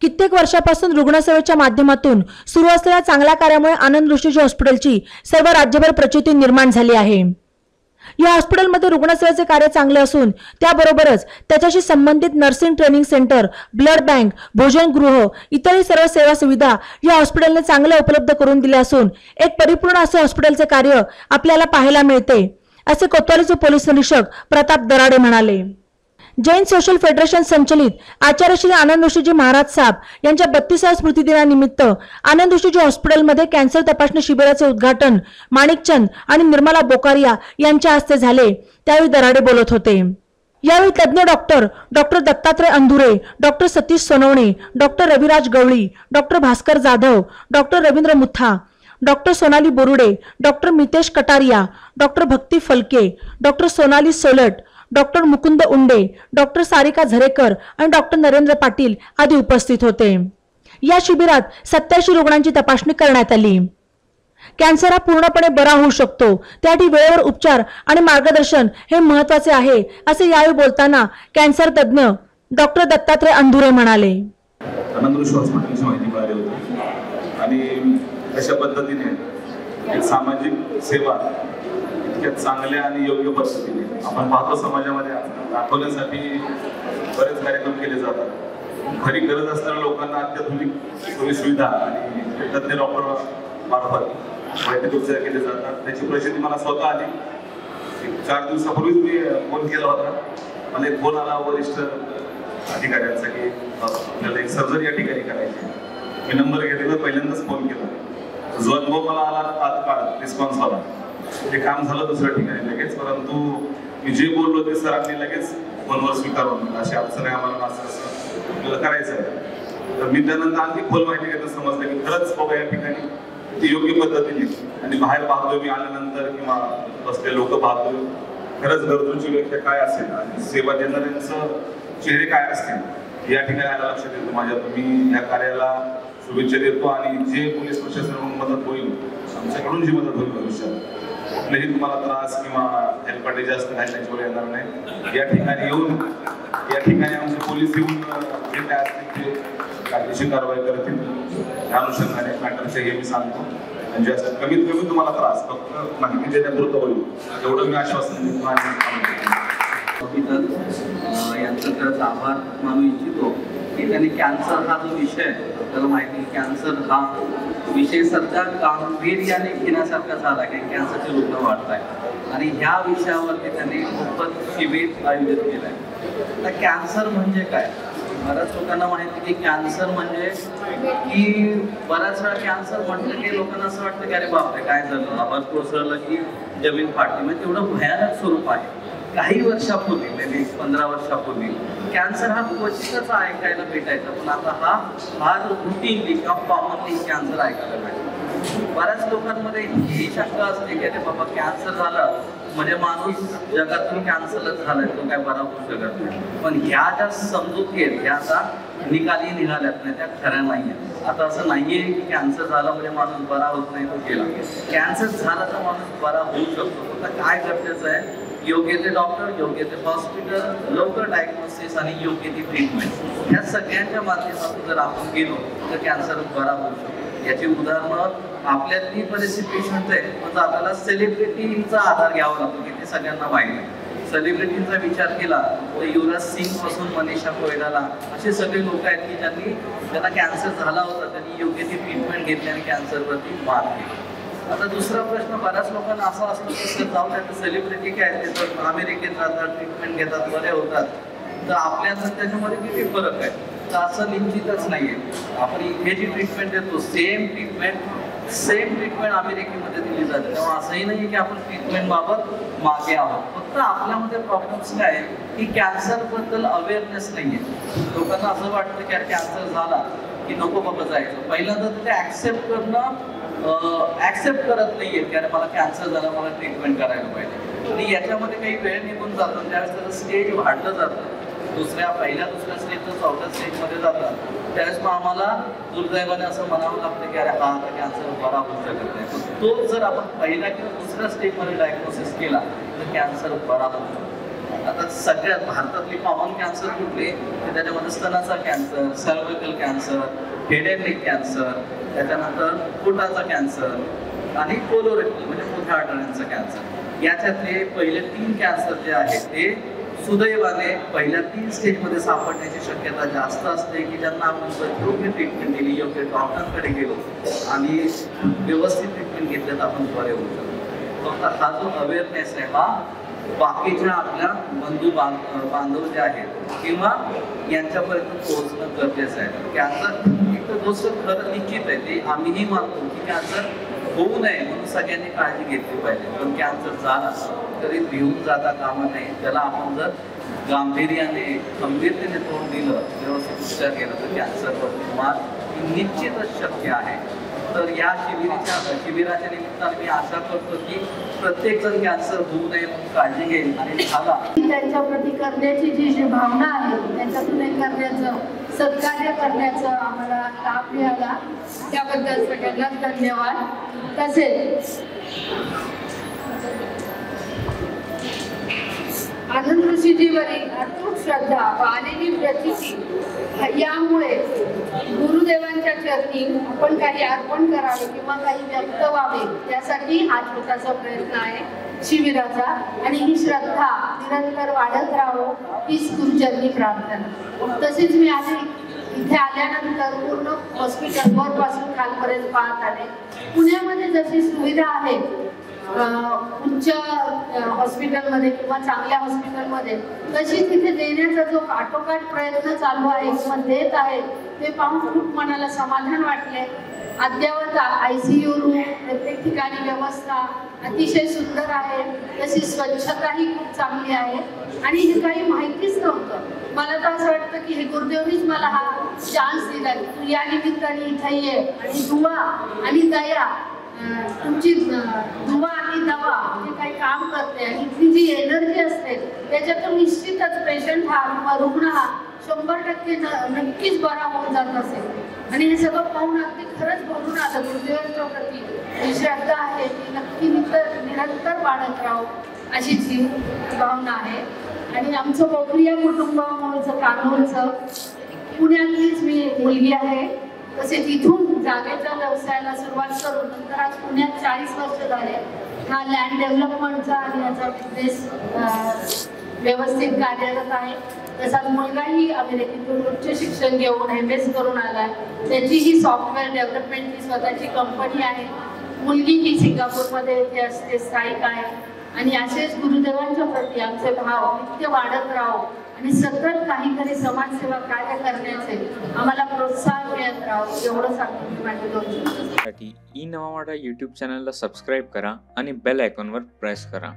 कित्येक वर्षापासून रुग्णसेवेच्या माध्यमातून सुरू असलेल्या चांगल्या कार्यामुळे आनंद दृष्टीची हॉस्पिटलची सर्व राज्यभर प्रचिती निर्माण झाली आहे। या हॉस्पिटलमध्ये रुग्णसेवेचे कार्य चांगले असून त्याबरोबरच त्याच्याशी संबंधित nursing training centre, blood bank, भोजनगृह इतर सर्व सेवा सुविधा या हॉस्पिटलने चांगल्या उपलब्ध करून दिल्या असून एक परिपूर्ण असे हॉस्पिटलचे कार्य आपल्याला पाहायला मिळते, असे कोतवालीचे पोलीस निरीक्षक प्रताप दराडे म्हणाले। जैन सोशल फेडरेशन संचलित आचार्य श्री आनंद ऋषीजी महाराज साहेब यांच्या 32व्या स्मृती दिनानिमित्त आनंद ऋषीजी हॉस्पिटलमध्ये कॅन्सर तपासणी शिबिराचे उद्घाटन माणिकचंद आणि निर्मला बोकारिया यांच्या हस्ते झाले। त्यावेळी दराडे बोलत होते। यावेळी तज्ञ doctor Dattatray Andhure, doctor Satish Sonawane, doctor Raviraj Gawali, doctor Bhaskar Jadhav, doctor Ravindra Mutha, doctor Sonali Borude, doctor Mitesh Kataria, doctor Bhakti Phalke, doctor Sonali Solat, doctor Mukund Unde, doctor Sarika Zarekar आणि डॉक्टर नरेंद्र पाटील आदी उपस्थित होते। या शिबिरात 87 रुग्णांची तपासणी करण्यात आली। कॅन्सर हा पूर्णपणे बरा होऊ शकतो, त्यासाठी वेळेवर उपचार आणि मार्गदर्शन हे महत्त्वाचे आहे, असे यावेळी बोलताना कॅन्सर तज्ञ डॉक्टर दत्तात्रय अंधुरे म्हणाले। आनंद ऋषी हॉस्पिटलची माहिती मिळाली होती आणि अशा पद्धतीने एक सामाजिक सेवा इतक्या चांगल्या आणि योग्य पद्धतीने आपण पाहतो समाजामध्ये दाखवण्यासाठी बरेच कार्यक्रम केले जातात। खरी गरज असणाऱ्या लोकांना अत्याधुनिक सोयी सुविधा आणि तज्ञ डॉक्टर मार्फत वैद्यकीय उपचार केले जातात। त्याची प्रसिद्धी मला स्वतः आली। 4 दिवसापूर्वीच मी फोन केला होता, मला एक फोन आला वरिष्ठ अधिकाऱ्यांचा की आपल्याला एक सर्जरी या ठिकाणी करायची। मी नंबर घेतला, पहिल्यांदाच फोन केला। जो अनुभव मला आला तात्काळ रिस्पॉन्स आला, ते काम झालं दुसऱ्या ठिकाणी लगेच, परंतु मी जे बोललो ते सरांनी लगेच फोनवर स्वीकारून अशी अडचण आहे आम्हाला असं आपल्याला करायचं आहे। तर मी त्यानंतर आणखी खोल माहिती घेता समजलं की खरंच बाबा या ठिकाणी ती योग्य पद्धतीने आणि बाहेर पाहतोय मी आल्यानंतर किंवा बसले लोक पाहतोय खरंच गरजूची व्याख्या काय असेल आणि सेवा देणाऱ्यांचं चेहरे काय असतील या ठिकाणी आला लक्षात येतो माझ्या। मी या कार्याला शुभेच्छा देतो आणि जे पोलीस प्रशासनाकडून मदत होईल, आमच्याकडून जी मदत होईल भविष्यात कुठलेही तुम्हाला त्रास किंवा हेल्पाटे जास्त घालण्याची वेळ येणार नाही। या ठिकाणी येऊन या ठिकाणी आमचे पोलीस येऊन जे काय असतील ते कायदेशीर कारवाई करतील। त्या अनुषंगाने मॅटरचे हे मी सांगतो आणि जास्त कमीत कमी तुम्हाला त्रास फक्त माहिती देण्यापुरतं होईल एवढं मी आश्वासन देतो आणि यांचा खरंच आभार मानू इच्छितो की त्यांनी कॅन्सर हा जो विषय आपल्याला माहिती कॅन्सर हा विषय सध्या गांभीर्याने घेण्यासारखा झाला की कॅन्सरचे रुग्ण वाढत आहे आणि ह्या विषयावरती त्यांनी मोफत शिबिर आयोजित केलं आहे। तर कॅन्सर म्हणजे काय, बऱ्याच लोकांना माहिती की कॅन्सर म्हणजे की बऱ्याच वेळा कॅन्सर म्हटलं की लोकांना असं वाटतं की अरे बापरे काय झालं, आवाज कोसळलं की जमीन फाटली, म्हणजे तेवढं भयानक स्वरूप आहे। काही वर्षापूर्वी म्हणजे 15 वर्षापूर्वी कॅन्सर हा क्वचितच ऐकायला भेटायचा, पण आता हा फार रुटीनली किंवा कॉमनली कॅन्सर ऐकायला भेटतो। बऱ्याच लोकांमध्ये ही शंका असते की अरे बाबा कॅन्सर झालं म्हणजे माणूस जगातून कॅन्सरच झालाय, तो काय बरा होऊ शकत नाही। पण ह्या ज्या समजुती आहेत ह्या आता निकाली निघाल्यात नाही, त्या खऱ्या नाहीये। आता असं नाहीये की कॅन्सर झाला म्हणजे माणूस बरा होत नाही, तो गेला। कॅन्सर झाला तर माणूस बरा होऊ शकतो, फक्त काय गरजेचं आहे योग्य ते डॉक्टर, योग्य ते हॉस्पिटल, लवकर डायग्नोसिस आणि योग्य ती ट्रीटमेंट, ह्या सगळ्यांच्या माध्यमातून जर आपण गेलो तर कॅन्सर बरा होऊ शकतो। याची उदाहरणं आपल्यातली बरेचसे पेशंट आहेत, म्हणजे आपल्याला सेलिब्रिटींचा आधार घ्यावा लागतो की ते सगळ्यांना माहिती आहे। सेलिब्रिटींचा विचार केला तर युवराज सिंग पासून मनीषा कोयराला असे सगळे लोक आहेत की ज्यांना कॅन्सर झाला होता, त्यांनी योग्य ती ट्रीटमेंट घेतली आणि कॅन्सरवरती मात केली। आता दुसरा प्रश्न बऱ्याच लोकांना असा असतो की जाऊ द्या सेलिब्रिटी काय ते तर अमेरिकेत जातात, ट्रीटमेंट घेतात, बरे होतात, तर आपल्याला त्याच्यामध्ये किती फरक आहे? तर असं निश्चितच नाहीये। आपण इथे जी ट्रीटमेंट देतो सेम ट्रीटमेंट अमेरिकेमध्ये दिली जाते, तेव्हा असंही नाही की आपण ट्रीटमेंट बाबत मागे आहोत। फक्त आपल्यामध्ये प्रॉब्लेम्स काय आहे की कॅन्सर बद्दल अवेअरनेस नाहीये। लोकांना असं वाटतं की कॅन्सर झाला की नको बाबा जायचं, पहिल्यांदा ते ऍक्सेप्ट करत नाहीये की अरे मला कॅन्सर झाला, मला ट्रीटमेंट करायला पाहिजे। आणि याच्यामध्ये काही वेळ निघून जातो, त्यावेळेस त्याचं स्टेज वाढलं जातं, पहिल्या दुसऱ्या स्टेजचं 4थ्या स्टेजमध्ये जातात, त्यावेळेस मग आम्हाला दुर्दैवाने असं म्हणावं लागतं की अरे हा आता कॅन्सर बरा होऊ शकत नाही। पण तो जर आपण पहिल्या किंवा दुसऱ्या स्टेजमध्ये डायग्नोसिस केला तर कॅन्सर बरा होऊ शकतो। आता सगळ्यात भारतातली कॉमन कॅन्सर कुठले तर त्याच्यामध्ये स्तनाचा cancer, cervical cancer, head and neck cancer, त्याच्यानंतर पोटाचा कॅन्सर आणि कोलोरेक्टल म्हणजे मोठ्या आतड्यांचा कॅन्सर. याच्यातले पहिले 3 कॅन्सर जे आहेत ते सुदैवाने पहिल्या 3 स्टेजमध्ये सापडण्याची शक्यता जास्त असते की ज्यांना आपण जर योग्य ट्रीटमेंट दिली, योग्य डॉक्टरांकडे गेलो आणि व्यवस्थित ट्रीटमेंट घेतलं तर आपण बरे होऊ शकतो. फक्त हा जो अवेअरनेस आहे हा बाकीच्या आपल्या बंधू बांधव जे आहेत किंवा यांच्यापर्यंत पोहोचणं गरजेचं आहे. कॅन्सर एक तर गोष्ट खरं निश्चित आहे ते आम्हीही मानतो की कॅन्सर होऊ नये म्हणून सगळ्यांनी काळजी घेतली पाहिजे. पण कॅन्सर झाला तरी भिवून जाता कामा नये. त्याला आपण जर गांभीर्याने गंभीरतेने तोंड दिलं, व्यवस्थित उपचार केला तर कॅन्सरवर मात निश्चितच शक्य आहे. तर या शिबिराच्या निमित्ताने मी आशा करतो की प्रत्येक जण कॅन्सर होऊ नये म्हणून काळजी घेईल आणि झाला त्यांच्या प्रति करण्याची जी भावना आहे त्याच्यातून हे करण्याचं, सत्कार्य करण्याचं आम्हाला लाभ मिळाला त्याबद्दल सगळ्यांनाच धन्यवाद. तसेच आनंद ऋषीजीवरील अतूट श्रद्धा व आलेली प्रचिती यामुळे गुरुदेवांच्या चरणी आपण काही अर्पण करावे किंवा काही व्यक्त व्हावे त्यासाठी हा छोटासा प्रयत्न आहे शिबिराचा. आणि ही श्रद्धा निरंतर वाढत राहावं हीच गुरुचरणी प्रार्थना. तसेच मी आधी इथे आल्यानंतर पूर्ण हॉस्पिटल वरपासून खालपर्यंत पाहत आले. पुण्यामध्ये जशी सुविधा आहे उच्च हॉस्पिटलमध्ये किंवा चांगल्या हॉस्पिटलमध्ये तशी तिथे देण्याचा जो आटोकाट प्रयत्न चालू आहे किंवा देत आहे ते पाहून खूप मनाला समाधान वाटले. अद्ययावत ICU रूम प्रत्येक ठिकाणी व्यवस्था अतिशय सुंदर आहे. तशी स्वच्छताही खूप चांगली आहे आणि हे काही माहितीच नव्हतं. मला तर असं वाटतं की हे गुरुदेवनीच मला हा चान्स दिला की तू या निमित्ताने इथे ये आणि दुवा आणि दया तुमची दुवा आणि दवा जे काही काम करते आणि इथली जी एनर्जी असते त्याच्यातून निश्चितच पेशंट हा किंवा रुग्ण हा 100% नक्कीच बरा होऊन जात असेल. आणि हे सगळं पाहून अगदी खरंच भरून आलं. गुरुदेवांच्या प्रती जी श्रद्धा आहे ती नक्की निरंतर वाढत राहो अशीच ही भावना आहे. आणि आमचं बोकरिया कुटुंब मूळचं कानोरचं पुण्यातलीच मी मुलगी आहे. तसेच इथून जागेच्या व्यवसायाला सुरुवात करून नंतर आज पुण्यात 40 वर्ष झाले हा लँड डेव्हलपमेंटचा आणि याचा बिझनेस व्यवस्थित कार्यरत आहे. तसाच मुलगाही अमेरिकेतून उच्च शिक्षण घेऊन MS करून आला. त्याची ही सॉफ्टवेअर डेव्हलपमेंटची स्वतःची कंपनी आहे. मुलगी ही सिंगापूरमध्ये येथे असते, स्थायिक आहे. आणि असेच गुरुदेवांच्या प्रती आमचे भाव नित्य वाढत राहो आणि सतत काहीतरी समाजसेवा कार्य करण्याचे आम्हाला प्रोत्साहन मिळत राहो एवढं सांगून माझे 2 शब्द. साठी ई नवा मराठा यूट्यूब चॅनलला सबस्क्राईब करा आणि बेल आयकॉनवर प्रेस करा.